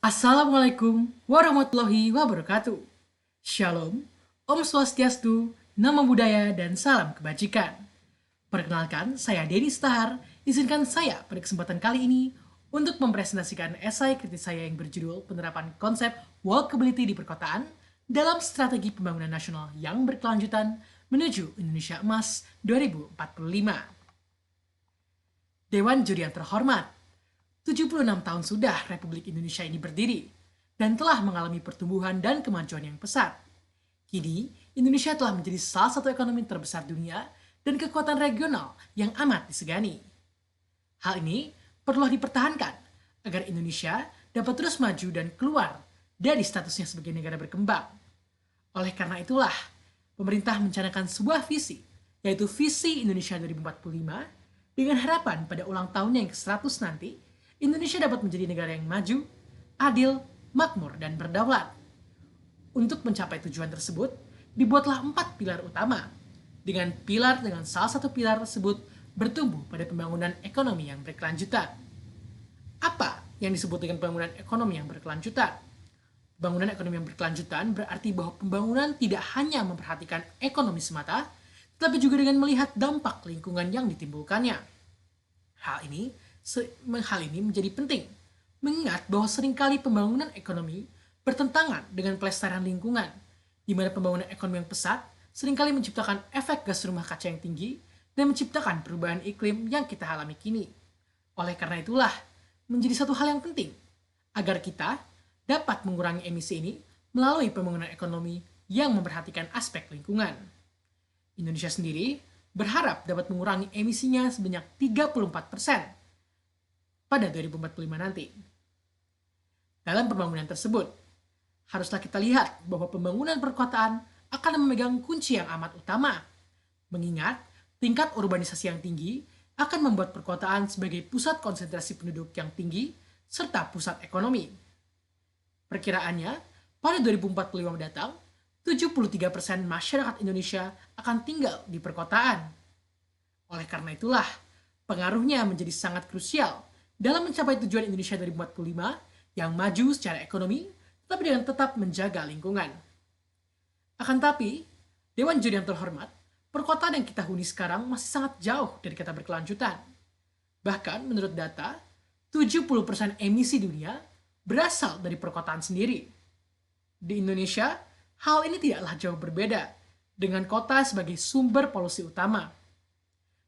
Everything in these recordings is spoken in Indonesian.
Assalamualaikum warahmatullahi wabarakatuh. Shalom, Om Swastiastu, Namo Buddhaya, dan salam kebajikan. Perkenalkan, saya Denny Stahar. Izinkan saya pada kesempatan kali ini untuk mempresentasikan esai kritis saya yang berjudul Penerapan Konsep Walkability di Perkotaan dalam Strategi Pembangunan Nasional yang Berkelanjutan menuju Indonesia Emas 2045. Dewan Juri yang terhormat, 76 tahun sudah Republik Indonesia ini berdiri dan telah mengalami pertumbuhan dan kemajuan yang pesat. Kini, Indonesia telah menjadi salah satu ekonomi terbesar dunia dan kekuatan regional yang amat disegani. Hal ini perlu dipertahankan agar Indonesia dapat terus maju dan keluar dari statusnya sebagai negara berkembang. Oleh karena itulah, pemerintah mencanangkan sebuah visi, yaitu Visi Indonesia 2045, dengan harapan pada ulang tahunnya yang ke-100 nanti, Indonesia dapat menjadi negara yang maju, adil, makmur, dan berdaulat. Untuk mencapai tujuan tersebut, dibuatlah 4 pilar utama. Dengan salah satu pilar tersebut bertumbuh pada pembangunan ekonomi yang berkelanjutan. Apa yang disebut dengan pembangunan ekonomi yang berkelanjutan? Pembangunan ekonomi yang berkelanjutan berarti bahwa pembangunan tidak hanya memperhatikan ekonomi semata, tetapi juga dengan melihat dampak lingkungan yang ditimbulkannya. Hal ini menjadi penting, mengingat bahwa seringkali pembangunan ekonomi bertentangan dengan pelestarian lingkungan, di mana pembangunan ekonomi yang pesat seringkali menciptakan efek gas rumah kaca yang tinggi dan menciptakan perubahan iklim yang kita alami kini. Oleh karena itulah, menjadi satu hal yang penting, agar kita dapat mengurangi emisi ini melalui pembangunan ekonomi yang memperhatikan aspek lingkungan. Indonesia sendiri berharap dapat mengurangi emisinya sebanyak 34% pada 2045 nanti. Dalam pembangunan tersebut, haruslah kita lihat bahwa pembangunan perkotaan akan memegang kunci yang amat utama, mengingat tingkat urbanisasi yang tinggi akan membuat perkotaan sebagai pusat konsentrasi penduduk yang tinggi serta pusat ekonomi. Perkiraannya, pada 2045 mendatang, 73% masyarakat Indonesia akan tinggal di perkotaan. Oleh karena itulah, pengaruhnya menjadi sangat krusial dalam mencapai tujuan Indonesia 2045 yang maju secara ekonomi, tetapi dengan tetap menjaga lingkungan. Akan tapi, Dewan Juri yang terhormat, perkotaan yang kita huni sekarang masih sangat jauh dari kata berkelanjutan. Bahkan menurut data, 70% emisi dunia berasal dari perkotaan sendiri. Di Indonesia, hal ini tidaklah jauh berbeda dengan kota sebagai sumber polusi utama.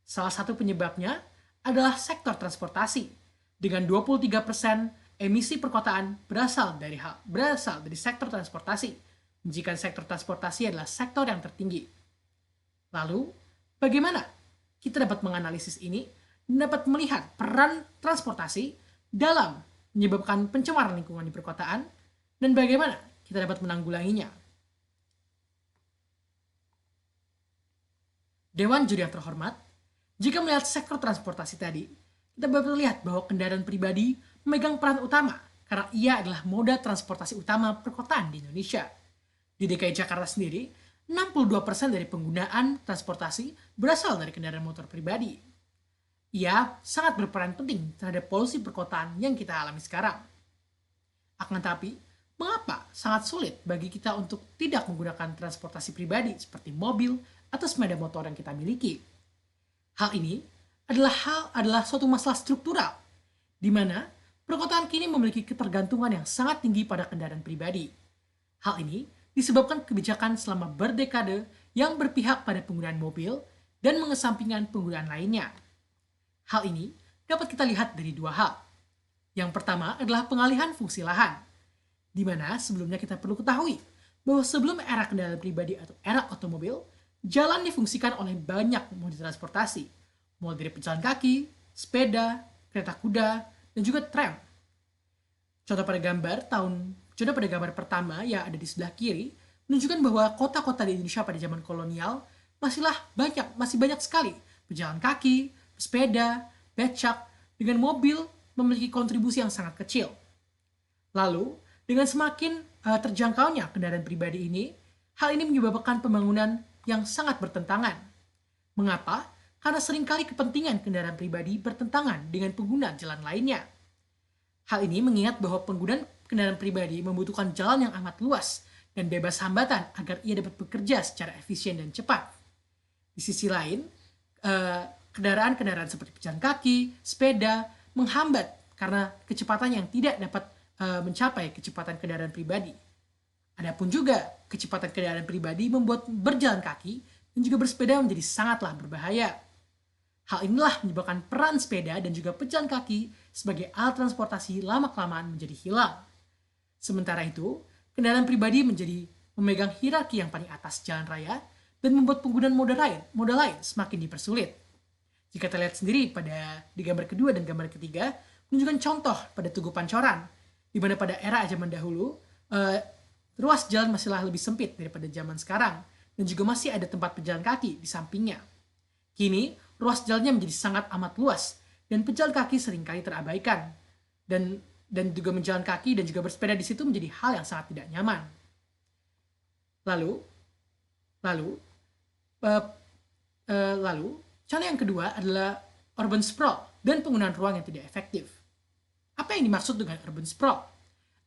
Salah satu penyebabnya adalah sektor transportasi, dengan 23% emisi perkotaan berasal dari sektor transportasi, jika sektor transportasi adalah sektor yang tertinggi. Lalu, bagaimana kita dapat menganalisis ini dan dapat melihat peran transportasi dalam menyebabkan pencemaran lingkungan di perkotaan dan bagaimana kita dapat menanggulanginya? Dewan Juri yang terhormat, jika melihat sektor transportasi tadi, kita dapat melihat bahwa kendaraan pribadi memegang peran utama karena ia adalah moda transportasi utama perkotaan di Indonesia. Di DKI Jakarta sendiri, 62% dari penggunaan transportasi berasal dari kendaraan motor pribadi. Ia sangat berperan penting terhadap polusi perkotaan yang kita alami sekarang. Akan tapi, mengapa sangat sulit bagi kita untuk tidak menggunakan transportasi pribadi seperti mobil atau sepeda motor yang kita miliki? Hal ini adalah suatu masalah struktural, di mana perkotaan kini memiliki ketergantungan yang sangat tinggi pada kendaraan pribadi. Hal ini disebabkan kebijakan selama berdekade yang berpihak pada penggunaan mobil dan mengesampingkan penggunaan lainnya. Hal ini dapat kita lihat dari dua hal. Yang pertama adalah pengalihan fungsi lahan, di mana sebelumnya kita perlu ketahui bahwa sebelum era kendaraan pribadi atau era otomobil, jalan difungsikan oleh banyak moda transportasi, mulai dari pejalan kaki, sepeda, kereta kuda, dan juga tram. Contoh pada gambar pertama yang ada di sebelah kiri menunjukkan bahwa kota-kota di Indonesia pada zaman kolonial masih banyak sekali pejalan kaki, sepeda, becak, dengan mobil memiliki kontribusi yang sangat kecil. Lalu, dengan semakin terjangkaunya kendaraan pribadi ini, hal ini menyebabkan pembangunan yang sangat bertentangan. Mengapa? Karena seringkali kepentingan kendaraan pribadi bertentangan dengan pengguna jalan lainnya. Hal ini mengingat bahwa penggunaan kendaraan pribadi membutuhkan jalan yang amat luas dan bebas hambatan agar ia dapat bekerja secara efisien dan cepat. Di sisi lain, kendaraan-kendaraan seperti pejalan kaki, sepeda menghambat karena kecepatan yang tidak dapat mencapai kecepatan kendaraan pribadi. Adapun juga kecepatan kendaraan pribadi membuat berjalan kaki dan juga bersepeda menjadi sangatlah berbahaya. Hal inilah menyebabkan peran sepeda dan juga pejalan kaki sebagai alat transportasi lama-kelamaan menjadi hilang. Sementara itu, kendaraan pribadi menjadi memegang hierarki yang paling atas jalan raya dan membuat penggunaan moda lain semakin dipersulit. Jika kita lihat sendiri di gambar kedua dan gambar ketiga, menunjukkan contoh pada Tugu Pancoran, di mana pada era zaman dahulu, ruas jalan masihlah lebih sempit daripada zaman sekarang, dan juga masih ada tempat pejalan kaki di sampingnya. Kini, ruas jalannya menjadi sangat amat luas, dan pejalan kaki seringkali terabaikan. Dan juga menjalan kaki dan juga bersepeda di situ menjadi hal yang sangat tidak nyaman. Lalu, contoh yang kedua adalah urban sprawl dan penggunaan ruang yang tidak efektif. Apa yang dimaksud dengan urban sprawl?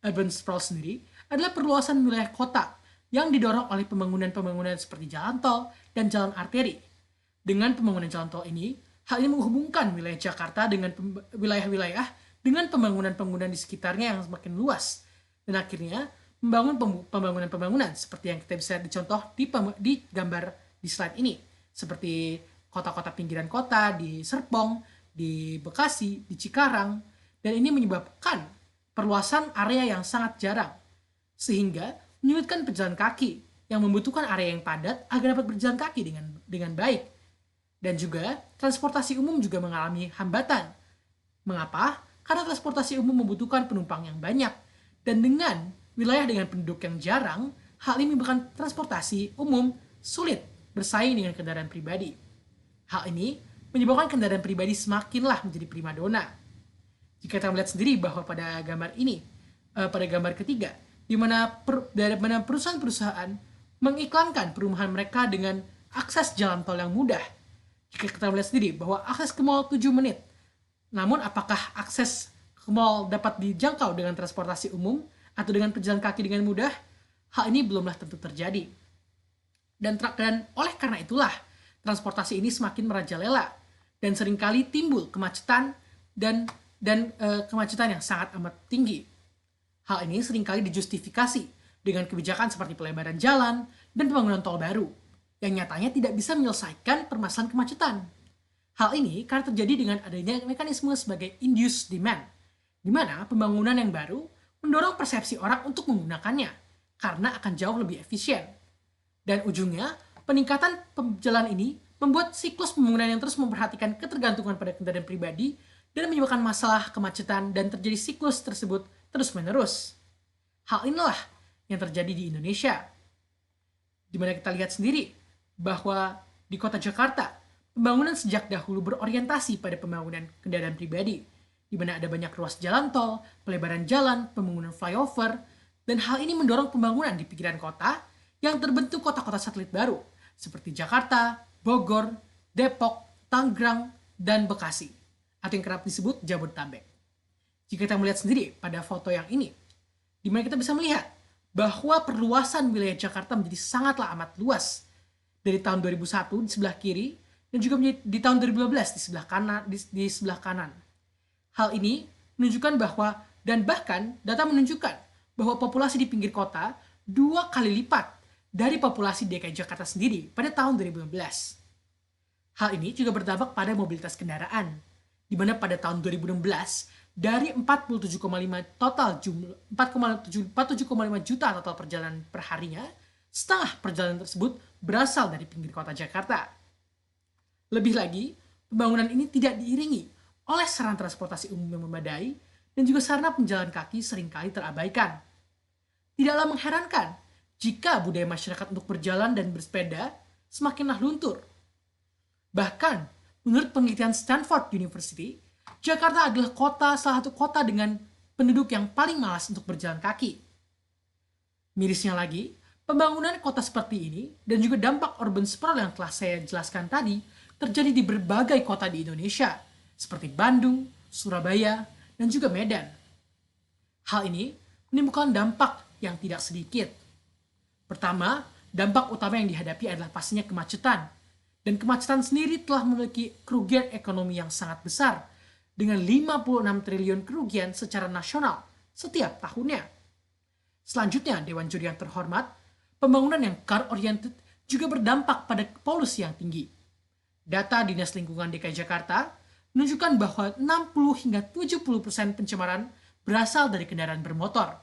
Urban sprawl sendiri adalah perluasan wilayah kota yang didorong oleh pembangunan seperti jalan tol dan jalan arteri. Dengan pembangunan jalan tol ini, hal ini menghubungkan wilayah Jakarta dengan wilayah-wilayah dengan pembangunan di sekitarnya yang semakin luas. Dan akhirnya membangun pembangunan seperti yang kita bisa dicontoh di gambar di slide ini. Seperti kota-kota pinggiran kota di Serpong, di Bekasi, di Cikarang. Dan ini menyebabkan perluasan area yang sangat jarang. Sehingga menyulitkan pejalan kaki yang membutuhkan area yang padat agar dapat berjalan kaki dengan baik. Dan juga transportasi umum juga mengalami hambatan. Mengapa? Karena transportasi umum membutuhkan penumpang yang banyak. Dan dengan wilayah dengan penduduk yang jarang, hal ini menyebabkan transportasi umum sulit bersaing dengan kendaraan pribadi. Hal ini menyebabkan kendaraan pribadi semakinlah menjadi primadona. Jika kita melihat sendiri bahwa pada gambar ini, pada gambar ketiga, di mana perusahaan-perusahaan mengiklankan perumahan mereka dengan akses jalan tol yang mudah. Jika kita melihat sendiri bahwa akses ke mall 7 menit, namun apakah akses ke mall dapat dijangkau dengan transportasi umum atau dengan pejalan kaki dengan mudah? Hal ini belumlah tentu terjadi. Dan oleh karena itulah, transportasi ini semakin merajalela dan seringkali timbul kemacetan dan kemacetan yang sangat amat tinggi. Hal ini seringkali dijustifikasi dengan kebijakan seperti pelebaran jalan dan pembangunan tol baru, yang nyatanya tidak bisa menyelesaikan permasalahan kemacetan. Hal ini karena terjadi dengan adanya mekanisme sebagai induced demand, di mana pembangunan yang baru mendorong persepsi orang untuk menggunakannya, karena akan jauh lebih efisien. Dan ujungnya, peningkatan jalan ini membuat siklus pembangunan yang terus memperhatikan ketergantungan pada kendaraan pribadi dan menyebabkan masalah kemacetan dan terjadi siklus tersebut terus-menerus. Hal inilah yang terjadi di Indonesia. Di mana kita lihat sendiri bahwa di kota Jakarta, pembangunan sejak dahulu berorientasi pada pembangunan kendaraan pribadi, di mana ada banyak ruas jalan tol, pelebaran jalan, pembangunan flyover, dan hal ini mendorong pembangunan di pinggiran kota yang terbentuk kota-kota satelit baru, seperti Jakarta, Bogor, Depok, Tangerang, dan Bekasi, atau yang kerap disebut Jabodetabek. Jika kita melihat sendiri pada foto yang ini, di mana kita bisa melihat bahwa perluasan wilayah Jakarta menjadi sangatlah amat luas. Dari tahun 2001 di sebelah kiri, dan juga di tahun 2012 di sebelah kanan. Hal ini menunjukkan bahwa, dan bahkan data menunjukkan bahwa populasi di pinggir kota 2 kali lipat dari populasi DKI Jakarta sendiri pada tahun 2015. Hal ini juga berdampak pada mobilitas kendaraan, di mana pada tahun 2016 dari 47,5 juta total perjalanan perharinya, setengah perjalanan tersebut berasal dari pinggir kota Jakarta. Lebih lagi, pembangunan ini tidak diiringi oleh sarana transportasi umum yang memadai dan juga sarana penjalan kaki seringkali terabaikan. Tidaklah mengherankan jika budaya masyarakat untuk berjalan dan bersepeda semakinlah luntur. Bahkan, menurut penelitian Stanford University, Jakarta adalah salah satu kota dengan penduduk yang paling malas untuk berjalan kaki. Mirisnya lagi, pembangunan kota seperti ini dan juga dampak urban sprawl yang telah saya jelaskan tadi terjadi di berbagai kota di Indonesia, seperti Bandung, Surabaya, dan juga Medan. Hal ini menimbulkan dampak yang tidak sedikit. Pertama, dampak utama yang dihadapi adalah pastinya kemacetan. Dan kemacetan sendiri telah memiliki kerugian ekonomi yang sangat besar, dengan 56 triliun kerugian secara nasional setiap tahunnya. Selanjutnya, Dewan Juri yang terhormat, pembangunan yang car-oriented juga berdampak pada polusi yang tinggi. Data Dinas Lingkungan DKI Jakarta menunjukkan bahwa 60 hingga 70% pencemaran berasal dari kendaraan bermotor.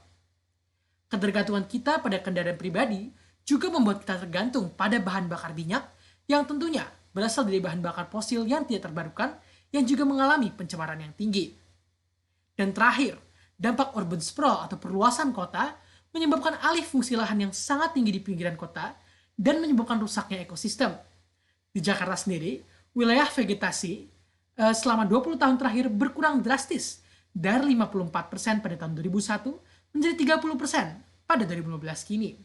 Ketergantungan kita pada kendaraan pribadi juga membuat kita tergantung pada bahan bakar minyak yang tentunya berasal dari bahan bakar fosil yang tidak terbarukan yang juga mengalami pencemaran yang tinggi. Dan terakhir, dampak urban sprawl atau perluasan kota menyebabkan alih fungsi lahan yang sangat tinggi di pinggiran kota dan menyebabkan rusaknya ekosistem. Di Jakarta sendiri, wilayah vegetasi selama 20 tahun terakhir berkurang drastis dari 54% pada tahun 2001 menjadi 30% pada 2015 kini.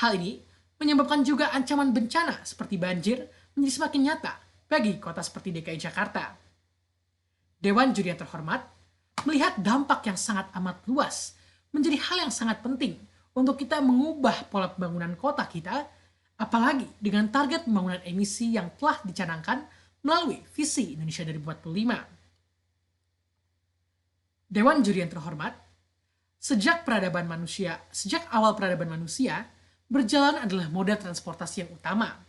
Hal ini menyebabkan juga ancaman bencana seperti banjir menjadi semakin nyata bagi kota seperti DKI Jakarta. Dewan Juri yang terhormat melihat dampak yang sangat amat luas menjadi hal yang sangat penting untuk kita mengubah pola pembangunan kota kita, apalagi dengan target pembangunan emisi yang telah dicanangkan melalui visi Indonesia 2045. Dewan Juri yang terhormat, sejak awal peradaban manusia, berjalan adalah moda transportasi yang utama.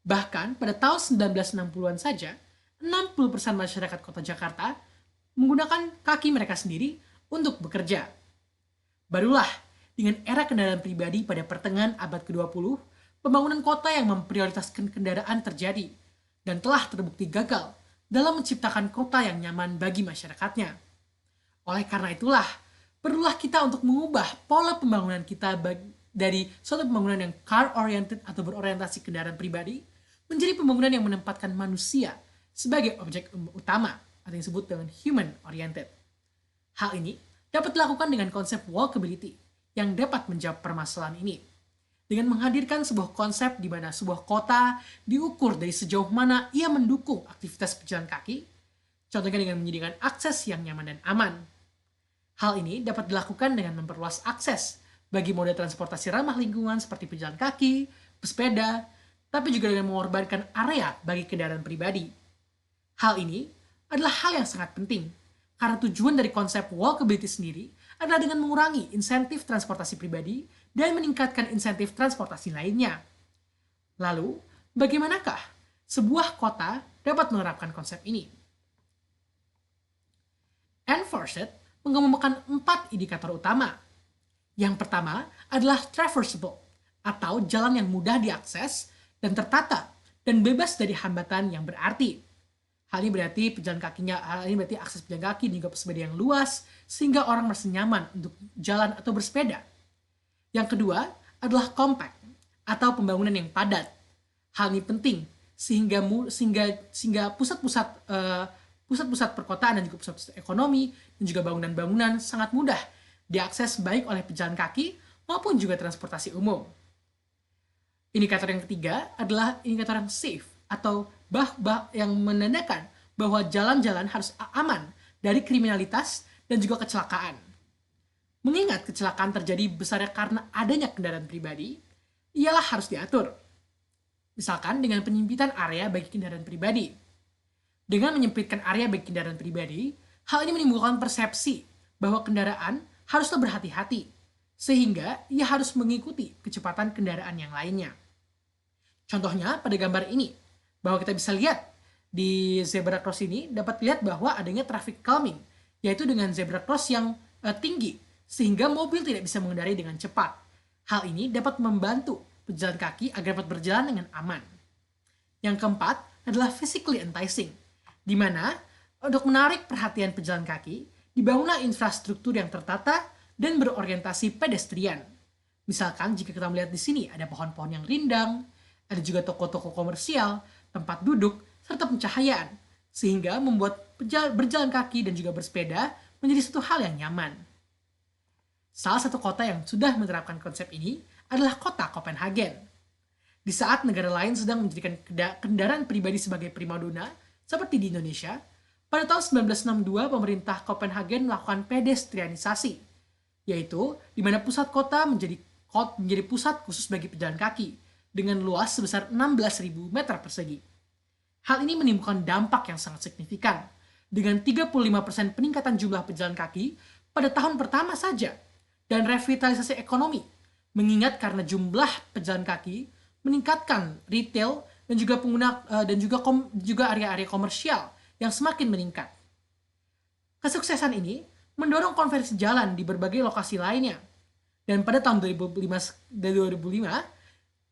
Bahkan pada tahun 1960-an saja, 60% masyarakat kota Jakarta menggunakan kaki mereka sendiri untuk bekerja. Barulah dengan era kendaraan pribadi pada pertengahan abad ke-20, pembangunan kota yang memprioritaskan kendaraan terjadi dan telah terbukti gagal dalam menciptakan kota yang nyaman bagi masyarakatnya. Oleh karena itulah, perlulah kita untuk mengubah pola pembangunan kita dari suatu pembangunan yang car-oriented atau berorientasi kendaraan pribadi menjadi pembangunan yang menempatkan manusia sebagai objek utama atau yang disebut dengan human-oriented. Hal ini dapat dilakukan dengan konsep walkability yang dapat menjawab permasalahan ini. Dengan menghadirkan sebuah konsep di mana sebuah kota diukur dari sejauh mana ia mendukung aktivitas pejalan kaki, contohnya dengan menyediakan akses yang nyaman dan aman. Hal ini dapat dilakukan dengan memperluas akses bagi moda transportasi ramah lingkungan seperti pejalan kaki, pesepeda, tapi juga dengan mengorbankan area bagi kendaraan pribadi. Hal ini adalah hal yang sangat penting, karena tujuan dari konsep walkability sendiri adalah dengan mengurangi insentif transportasi pribadi dan meningkatkan insentif transportasi lainnya. Lalu, bagaimanakah sebuah kota dapat menerapkan konsep ini? Enforced mengemukakan 4 indikator utama. Yang pertama adalah traversable, atau jalan yang mudah diakses dan tertata dan bebas dari hambatan yang berarti. Hal ini berarti akses pejalan kaki dan juga pesepeda yang luas sehingga orang merasa nyaman untuk jalan atau bersepeda. Yang kedua adalah compact atau pembangunan yang padat. Hal ini penting sehingga pusat-pusat perkotaan dan juga pusat-pusat ekonomi dan juga bangunan-bangunan sangat mudah diakses baik oleh pejalan kaki maupun juga transportasi umum. Indikator yang ketiga adalah indikator yang safe atau yang menandakan bahwa jalan-jalan harus aman dari kriminalitas dan juga kecelakaan. Mengingat kecelakaan terjadi besarnya karena adanya kendaraan pribadi, ialah harus diatur. Misalkan dengan penyempitan area bagi kendaraan pribadi. Dengan menyempitkan area bagi kendaraan pribadi, hal ini menimbulkan persepsi bahwa kendaraan haruslah berhati-hati, sehingga ia harus mengikuti kecepatan kendaraan yang lainnya. Contohnya pada gambar ini, bahwa kita bisa lihat di zebra cross ini dapat lihat bahwa adanya traffic calming, yaitu dengan zebra cross yang tinggi, sehingga mobil tidak bisa mengendarai dengan cepat. Hal ini dapat membantu pejalan kaki agar dapat berjalan dengan aman. Yang keempat adalah physically enticing, di mana untuk menarik perhatian pejalan kaki, dibangunlah infrastruktur yang tertata dan berorientasi pedestrian. Misalkan jika kita melihat di sini ada pohon-pohon yang rindang, ada juga toko-toko komersial, tempat duduk, serta pencahayaan, sehingga membuat berjalan kaki dan juga bersepeda menjadi suatu hal yang nyaman. Salah satu kota yang sudah menerapkan konsep ini adalah kota Copenhagen. Di saat negara lain sedang menjadikan kendaraan pribadi sebagai primadona, seperti di Indonesia, pada tahun 1962 pemerintah Copenhagen melakukan pedestrianisasi, yaitu di mana pusat kota menjadi pusat khusus bagi pejalan kaki dengan luas sebesar 16.000 meter persegi. Hal ini menimbulkan dampak yang sangat signifikan, dengan 35% peningkatan jumlah pejalan kaki pada tahun pertama saja, dan revitalisasi ekonomi, mengingat karena jumlah pejalan kaki meningkatkan retail dan juga juga area-area komersial yang semakin meningkat. Kesuksesan ini mendorong konversi jalan di berbagai lokasi lainnya. Dan pada tahun 2005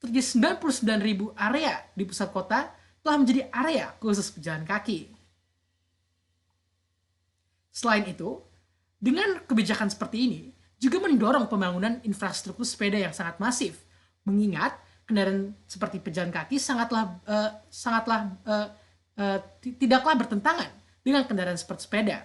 terjadi 99.000 area di pusat kota telah menjadi area khusus pejalan kaki. Selain itu, dengan kebijakan seperti ini juga mendorong pembangunan infrastruktur sepeda yang sangat masif, mengingat kendaraan seperti pejalan kaki tidaklah bertentangan dengan kendaraan seperti sepeda.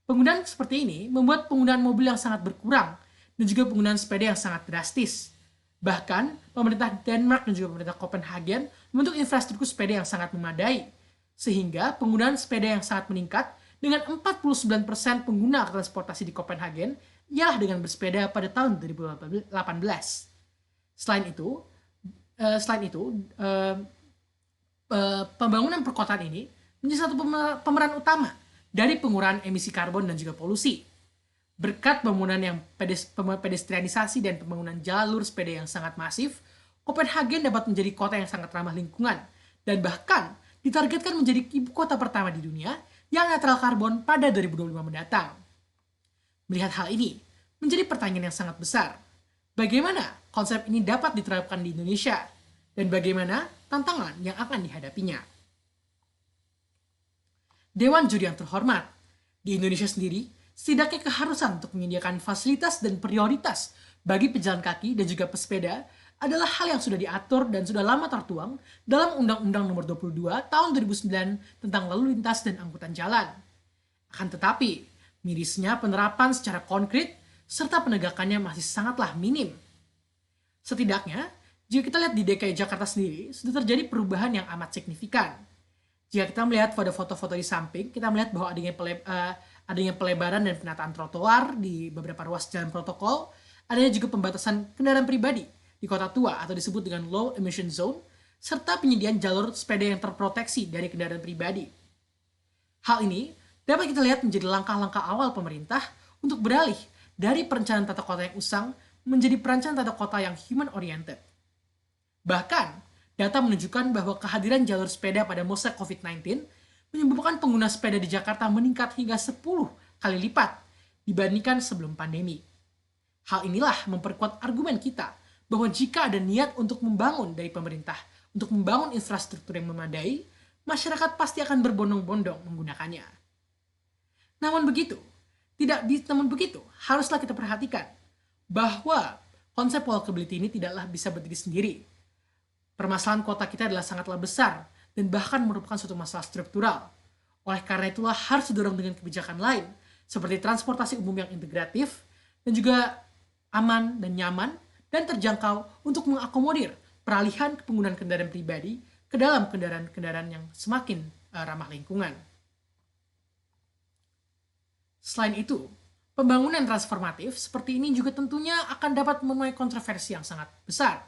Penggunaan seperti ini membuat penggunaan mobil yang sangat berkurang dan juga penggunaan sepeda yang sangat drastis. Bahkan, pemerintah Denmark dan juga pemerintah Copenhagen membentuk infrastruktur sepeda yang sangat memadai, sehingga penggunaan sepeda yang sangat meningkat dengan 49% pengguna transportasi di Copenhagen ialah dengan bersepeda pada tahun 2018. Selain itu, pembangunan perkotaan ini menjadi satu pemeran utama dari pengurangan emisi karbon dan juga polusi. Berkat pembangunan yang pedestrianisasi dan pembangunan jalur sepeda yang sangat masif, Copenhagen dapat menjadi kota yang sangat ramah lingkungan dan bahkan ditargetkan menjadi ibu kota pertama di dunia yang netral karbon pada 2025 mendatang. Melihat hal ini, menjadi pertanyaan yang sangat besar. Bagaimana konsep ini dapat diterapkan di Indonesia dan bagaimana tantangan yang akan dihadapinya? Dewan Juri yang terhormat, di Indonesia sendiri, setidaknya keharusan untuk menyediakan fasilitas dan prioritas bagi pejalan kaki dan juga pesepeda adalah hal yang sudah diatur dan sudah lama tertuang dalam Undang-Undang Nomor 22 Tahun 2009 tentang Lalu Lintas dan Angkutan Jalan. Akan tetapi, mirisnya penerapan secara konkret serta penegakannya masih sangatlah minim. Setidaknya, jika kita lihat di DKI Jakarta sendiri, sudah terjadi perubahan yang amat signifikan. Jika kita melihat pada foto-foto di samping, kita melihat bahwa adanya pelebaran dan penataan trotoar di beberapa ruas jalan protokol, adanya juga pembatasan kendaraan pribadi di kota tua atau disebut dengan low emission zone, serta penyediaan jalur sepeda yang terproteksi dari kendaraan pribadi. Hal ini dapat kita lihat menjadi langkah-langkah awal pemerintah untuk beralih dari perencanaan tata kota yang usang menjadi perencanaan tata kota yang human oriented. Bahkan, data menunjukkan bahwa kehadiran jalur sepeda pada masa COVID-19 menyebabkan pengguna sepeda di Jakarta meningkat hingga 10 kali lipat dibandingkan sebelum pandemi. Hal inilah memperkuat argumen kita bahwa jika ada niat untuk membangun dari pemerintah, untuk membangun infrastruktur yang memadai, masyarakat pasti akan berbondong-bondong menggunakannya. Namun begitu, haruslah kita perhatikan bahwa konsep walkability ini tidaklah bisa berdiri sendiri. Permasalahan kota kita adalah sangatlah besar dan bahkan merupakan suatu masalah struktural. Oleh karena itulah harus didorong dengan kebijakan lain, seperti transportasi umum yang integratif dan juga aman dan nyaman dan terjangkau untuk mengakomodir peralihan penggunaan kendaraan pribadi ke dalam kendaraan-kendaraan yang semakin ramah lingkungan. Selain itu, pembangunan transformatif seperti ini juga tentunya akan dapat menuai kontroversi yang sangat besar,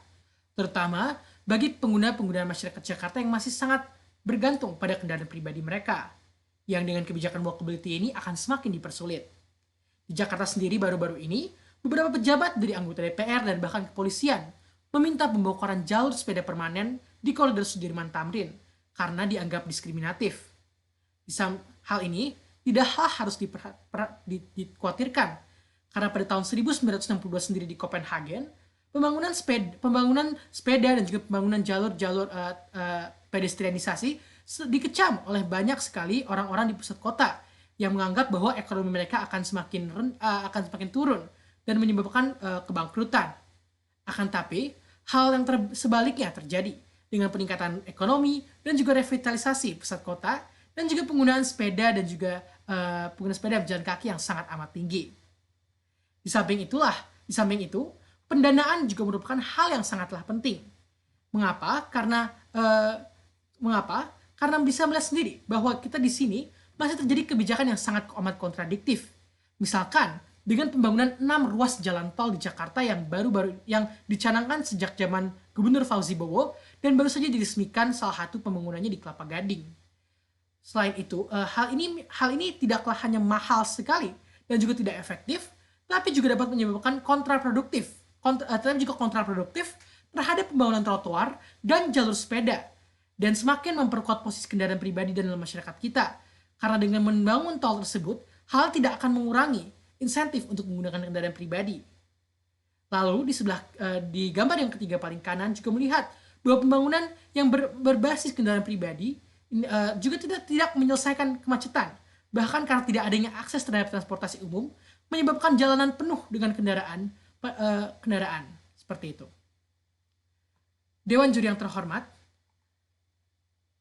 terutama bagi pengguna-pengguna masyarakat Jakarta yang masih sangat bergantung pada kendaraan pribadi mereka, yang dengan kebijakan walkability ini akan semakin dipersulit. Di Jakarta sendiri baru-baru ini, beberapa pejabat dari anggota DPR dan bahkan kepolisian meminta pembongkaran jalur sepeda permanen di koridor Sudirman Tamrin karena dianggap diskriminatif. Hal ini tidaklah harus dikhawatirkan karena pada tahun 1962 sendiri di Copenhagen, pembangunan sepeda dan juga pembangunan jalur pedestrianisasi dikecam oleh banyak sekali orang-orang di pusat kota yang menganggap bahwa ekonomi mereka akan semakin turun dan menyebabkan kebangkrutan. Akan tapi, hal yang sebaliknya terjadi dengan peningkatan ekonomi dan juga revitalisasi pusat kota dan juga penggunaan sepeda dan juga penggunaan sepeda berjalan kaki yang sangat amat tinggi. Di samping itu, pendanaan juga merupakan hal yang sangatlah penting. Mengapa? Karena bisa melihat sendiri bahwa kita di sini masih terjadi kebijakan yang sangat amat kontradiktif. Misalkan, dengan pembangunan 6 ruas jalan tol di Jakarta yang yang dicanangkan sejak zaman Gubernur Fauzi Bowo dan baru saja diresmikan salah satu pembangunannya di Kelapa Gading. Selain itu, hal ini tidaklah hanya mahal sekali dan juga tidak efektif, tapi juga dapat menyebabkan kontraproduktif terhadap pembangunan trotoar dan jalur sepeda, dan semakin memperkuat posisi kendaraan pribadi dalam masyarakat kita. Karena dengan membangun tol tersebut, hal tidak akan mengurangi insentif untuk menggunakan kendaraan pribadi. Lalu di gambar yang ketiga paling kanan juga melihat bahwa pembangunan yang berbasis kendaraan pribadi juga tidak menyelesaikan kemacetan. Bahkan karena tidak adanya akses terhadap transportasi umum, menyebabkan jalanan penuh dengan kendaraan seperti itu. Dewan Juri yang terhormat,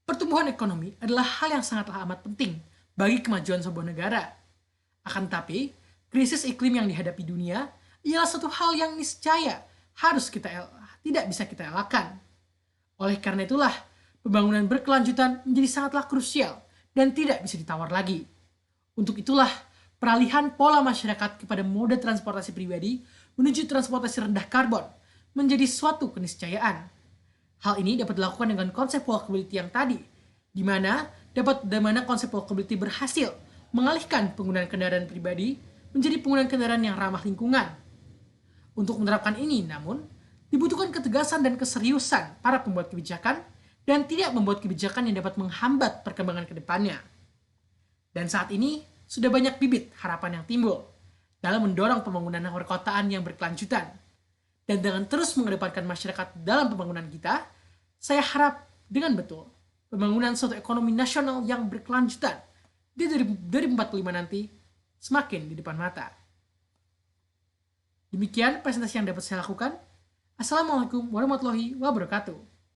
pertumbuhan ekonomi adalah hal yang sangatlah amat penting bagi kemajuan sebuah negara. Akan tetapi, krisis iklim yang dihadapi dunia ialah suatu hal yang niscaya tidak bisa kita elakkan. Oleh karena itulah, pembangunan berkelanjutan menjadi sangatlah krusial dan tidak bisa ditawar lagi. Untuk itulah, peralihan pola masyarakat kepada mode transportasi pribadi menuju transportasi rendah karbon menjadi suatu keniscayaan. Hal ini dapat dilakukan dengan konsep walkability yang tadi, di mana konsep walkability berhasil mengalihkan penggunaan kendaraan pribadi menjadi penggunaan kendaraan yang ramah lingkungan. Untuk menerapkan ini, namun, dibutuhkan ketegasan dan keseriusan para pembuat kebijakan dan tidak membuat kebijakan yang dapat menghambat perkembangan ke depannya. Dan saat ini, sudah banyak bibit harapan yang timbul dalam mendorong pembangunan perkotaan yang berkelanjutan. Dan dengan terus mengedepankan masyarakat dalam pembangunan kita, saya harap dengan betul pembangunan suatu ekonomi nasional yang berkelanjutan di 2045 nanti semakin di depan mata. Demikian presentasi yang dapat saya lakukan. Assalamualaikum warahmatullahi wabarakatuh.